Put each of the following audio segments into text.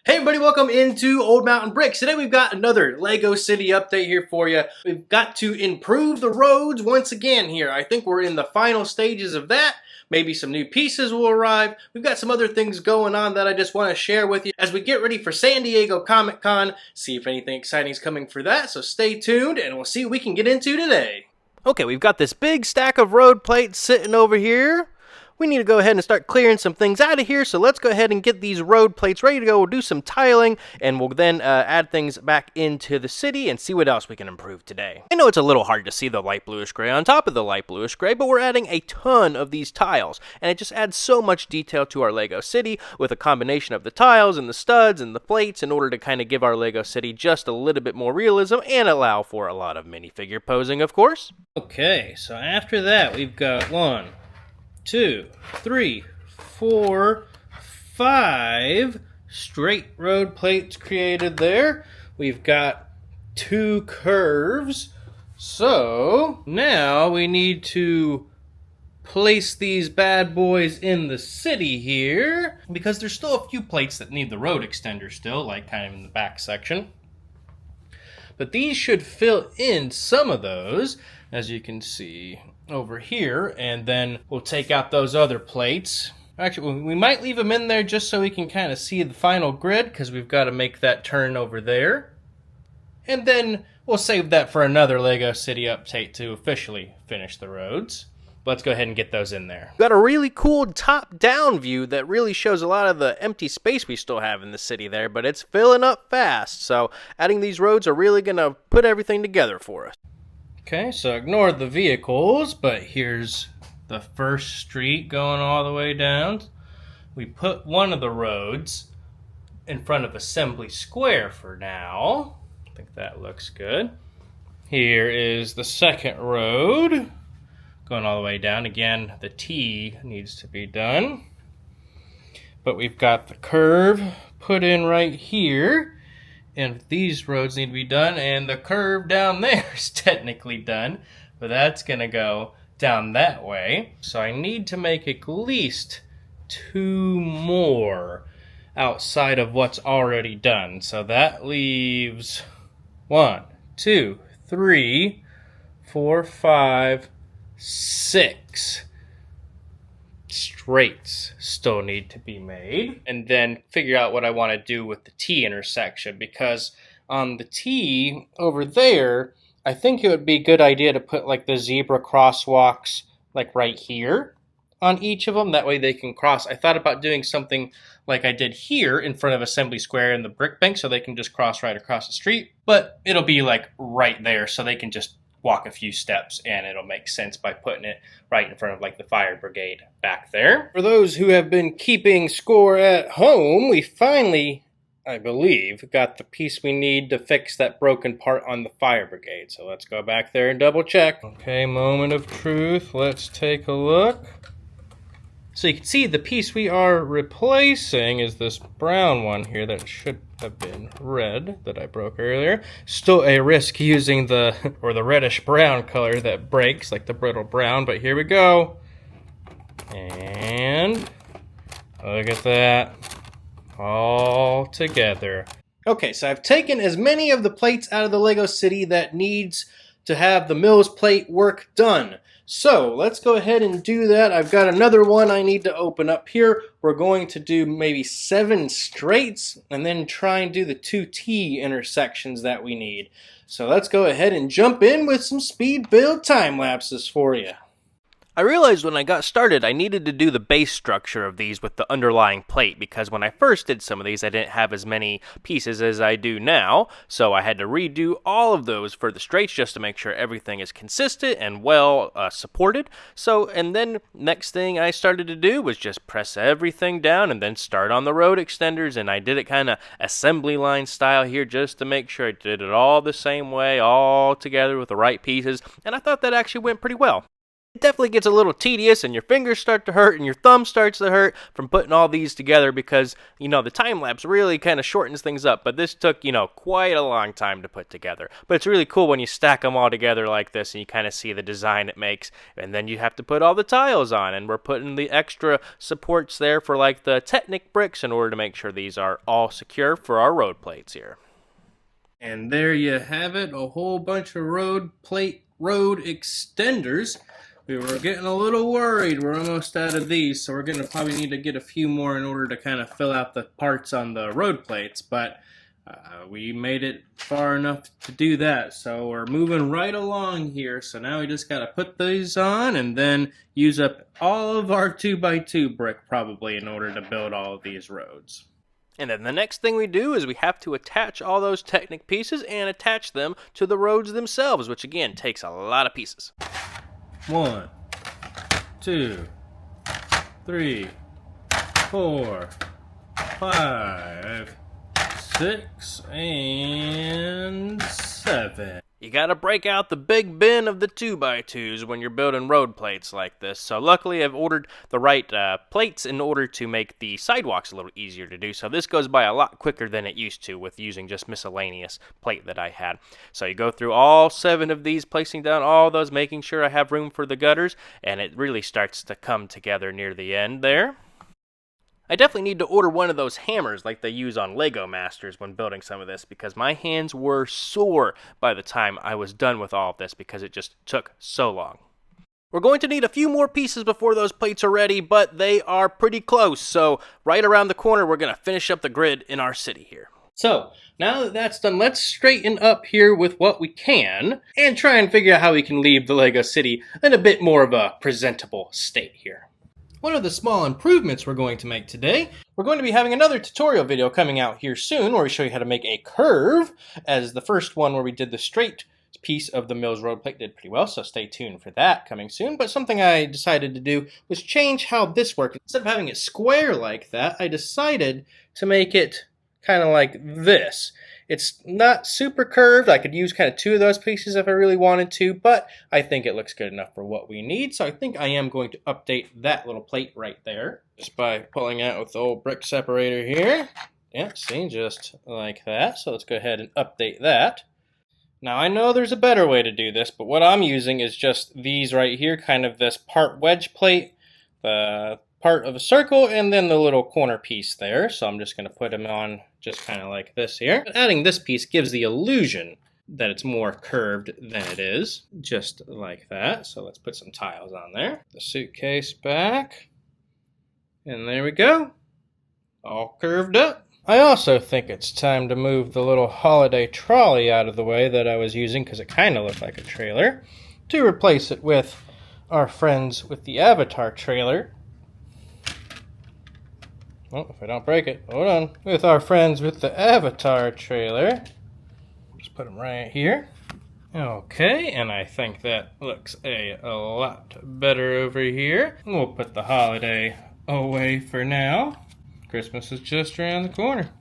Hey everybody, welcome into Old Mountain Bricks. Today we've got another Lego City update here for you. We've got to improve the roads once again here. I think we're in the final stages of that. Maybe some new pieces will arrive. We've got some other things going on that I just want to share with you as we get ready for San Diego Comic-Con. See if anything exciting is coming for that, so stay tuned and we'll see what we can get into today. Okay, we've got this big stack of road plates sitting over here. We need to go ahead and start clearing some things out of here, so let's go ahead and get these road plates ready to go. We'll do some tiling, and we'll then add things back into the city and see what else we can improve today. I know it's a little hard to see the light bluish gray on top of the light bluish gray, but we're adding a ton of these tiles, and it just adds so much detail to our Lego city with a combination of the tiles and the studs and the plates in order to kind of give our Lego city just a little bit more realism and allow for a lot of minifigure posing, of course. Okay, so after that, we've got 1, 2, 3, 4, 5 straight road plates created there. We've got 2 curves. So now we need to place these bad boys in the city here because there's still a few plates that need the road extender still, like kind of in the back section. But these should fill in some of those, as you can see over here, and then we'll take out those other plates. Actually, we might leave them in there just so we can kind of see the final grid, because we've got to make that turn over there. And then we'll save that for another Lego City update to officially finish the roads. Let's go ahead and get those in there. Got a really cool top-down view that really shows a lot of the empty space we still have in the city there, but it's filling up fast, so adding these roads are really going to put everything together for us. Okay, so ignore the vehicles, but here's the first street going all the way down. We put one of the roads in front of Assembly Square for now. I think that looks good. Here is the second road going all the way down. Again, the T needs to be done. But we've got the curve put in right here. And these roads need to be done, and the curve down there is technically done, but that's going to go down that way. So I need to make at least 2 more outside of what's already done. So that leaves 1, 2, 3, 4, 5, 6 straights still need to be made, and then figure out what I want to do with the T intersection, because on the T over there, I think it would be a good idea to put like the zebra crosswalks like right here on each of them. That way they can cross. I thought about doing something like I did here in front of Assembly Square in the brick bank so they can just cross right across the street, but it'll be like right there so they can just walk a few steps, and it'll make sense by putting it right in front of like the fire brigade back there. For those who have been keeping score at home, we finally, I believe, got the piece we need to fix that broken part on the fire brigade. So let's go back there and double check. Okay, moment of truth. Let's take a look. So you can see the piece we are replacing is this brown one here that should have been red that I broke earlier. Still a risk using the reddish brown color that breaks, like the brittle brown, but here we go. And look at that, all together. Okay, so I've taken as many of the plates out of the Lego City that needs to have the Mills plate work done. So let's go ahead and do that. I've got another one I need to open up here. We're going to do maybe 7 straights and then try and do the 2 T intersections that we need. So let's go ahead and jump in with some speed build time lapses for you. I realized when I got started I needed to do the base structure of these with the underlying plate, because when I first did some of these I didn't have as many pieces as I do now, so I had to redo all of those for the straights just to make sure everything is consistent and well supported. And then next thing I started to do was just press everything down and then start on the road extenders, and I did it kind of assembly line style here just to make sure I did it all the same way, all together with the right pieces, and I thought that actually went pretty well. It definitely gets a little tedious and your fingers start to hurt and your thumb starts to hurt from putting all these together because, the time lapse really kind of shortens things up. But this took, quite a long time to put together. But it's really cool when you stack them all together like this and you kind of see the design it makes. And then you have to put all the tiles on, and we're putting the extra supports there for like the Technic bricks in order to make sure these are all secure for our road plates here. And there you have it, a whole bunch of road extenders. We were getting a little worried. We're almost out of these, so we're going to probably need to get a few more in order to kind of fill out the parts on the road plates, but we made it far enough to do that, so we're moving right along here. So now we just got to put these on and then use up all of our 2x2 brick probably in order to build all of these roads. And then the next thing we do is we have to attach all those Technic pieces and attach them to the roads themselves, which again takes a lot of pieces. 1, 2, 3, 4, 5, 6, and 7. You gotta break out the big bin of the 2x2s when you're building road plates like this. So luckily I've ordered the right plates in order to make the sidewalks a little easier to do. So this goes by a lot quicker than it used to with using just miscellaneous plate that I had. So you go through all 7 of these, placing down all those, making sure I have room for the gutters, and it really starts to come together near the end there. I definitely need to order one of those hammers like they use on Lego Masters when building some of this, because my hands were sore by the time I was done with all of this because it just took so long. We're going to need a few more pieces before those plates are ready, but they are pretty close, so right around the corner we're going to finish up the grid in our city here. So, now that that's done, let's straighten up here with what we can and try and figure out how we can leave the Lego city in a bit more of a presentable state here. One of the small improvements we're going to make today, we're going to be having another tutorial video coming out here soon where we show you how to make a curve, as the first one where we did the straight piece of the Mills road plate did pretty well, so stay tuned for that coming soon. But something I decided to do was change how this worked. Instead of having it square like that, I decided to make it kind of like this. It's not super curved. I could use kind of 2 of those pieces if I really wanted to, but I think it looks good enough for what we need. So I think I am going to update that little plate right there just by pulling out with the old brick separator here. Yeah, see, just like that. So let's go ahead and update that. Now I know there's a better way to do this, but what I'm using is just these right here, kind of this part wedge plate, the part of a circle, and then the little corner piece there. So I'm just going to put them on just kind of like this here. But adding this piece gives the illusion that it's more curved than it is, just like that. So let's put some tiles on there. The suitcase back, and there we go, all curved up. I also think it's time to move the little holiday trolley out of the way that I was using because it kind of looked like a trailer, to replace it with our friends with the Avatar trailer. Oh, if I don't break it, hold on. With our friends with the Avatar trailer. Just put them right here. Okay, and I think that looks a lot better over here. We'll put the holiday away for now. Christmas is just around the corner.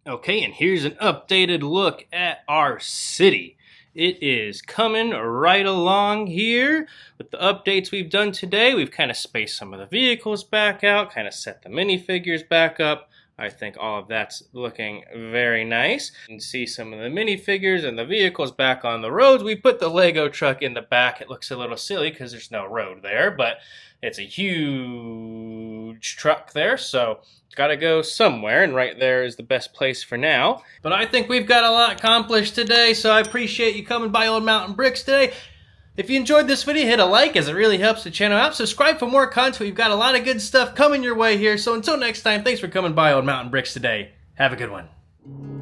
Okay, and here's an updated look at our city. It is coming right along here. With the updates we've done today, we've kind of spaced some of the vehicles back out, kind of set the minifigures back up. I think all of that's looking very nice. You can see some of the minifigures and the vehicles back on the roads. We put the Lego truck in the back. It looks a little silly because there's no road there, but it's a huge truck there, so it's got to go somewhere, and right there is the best place for now. But I think we've got a lot accomplished today, so I appreciate you coming by Old Mountain Bricks today. If you enjoyed this video, hit a like, as it really helps the channel out. Subscribe for more content. We've got a lot of good stuff coming your way here. So until next time, thanks for coming by Old Mountain Bricks today. Have a good one.